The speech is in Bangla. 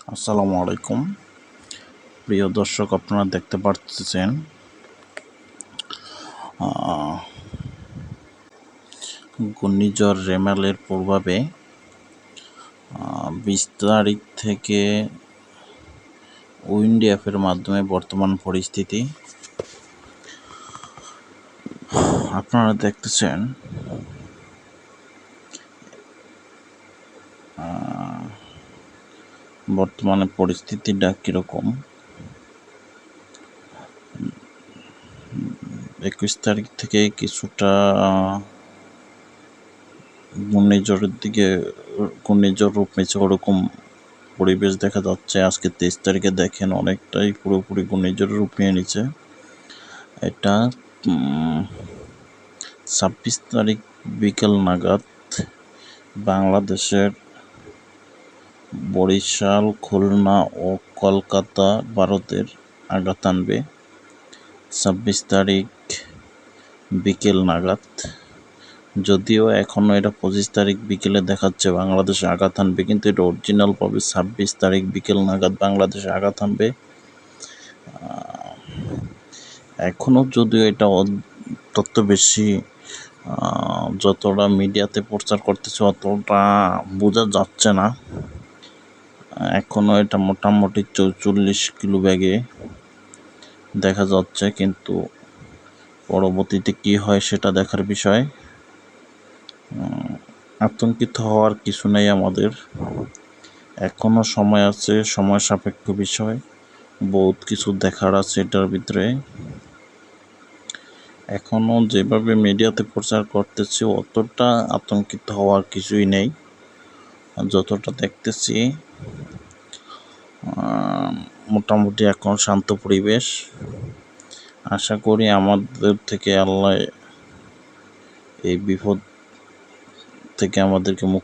আসসালামু আলাইকুম প্রিয় দর্শক, আপনারা দেখতে পাচ্ছেন ঘূর্ণিঝড় রেমালের প্রভাবে 20 তারিখ থেকে উইন্ড অ্যাপের মাধ্যমে বর্তমান পরিস্থিতি আপনারা দেখতেছেন। বর্তমানে পরিস্থিতিটা কীরকম? 21 তারিখ থেকে কিছুটা ঘূর্ণিঝড়ের দিকে ঘূর্ণিঝড় রূপ নিচ্ছে, ওরকম পরিবেশ দেখা যাচ্ছে। আজকে 23 তারিখে দেখেন অনেকটাই পুরোপুরি ঘূর্ণিঝড়ের রূপ নিয়ে নিচ্ছে। এটা 26 তারিখ বিকেল নাগাদ বাংলাদেশের বরিশাল, খুলনা ও কলকাতা ভারতের আঘাত আনবে 26 তারিখ বিকেল নাগাদ। যদিও এখনও এটা 25 তারিখ বিকেলে দেখাচ্ছে বাংলাদেশে আঘাত আনবে, কিন্তু এটা অরিজিনাল পাবে 26 তারিখ বিকেল নাগাদ বাংলাদেশে আঘাত আনবে। এখনও যদিও এটা তত বেশি যতটা মিডিয়াতে প্রচার করতেছে অতটা বোঝা যাচ্ছে না। এখনও এটা মোটামুটি 44 কিলো ব্যাগে দেখা যাচ্ছে, কিন্তু পরবর্তীতে কি হয় সেটা দেখার বিষয়। আতঙ্কিত হওয়ার কিছু নেই আমাদের, এখনও সময় আছে, সময় সাপেক্ষ বিষয়, বহুত কিছু দেখার আছে এটার ভিতরে। এখনও যেভাবে মিডিয়াতে প্রচার করতেছে অতটা আতঙ্কিত হওয়ার কিছুই নেই। যতটা দেখতেছি মোটামুটি এখন শান্ত পরিবেশ। আশা করি আমাদের থেকে আল্লাহ এই বিপদ থেকে আমাদেরকে মুক্ত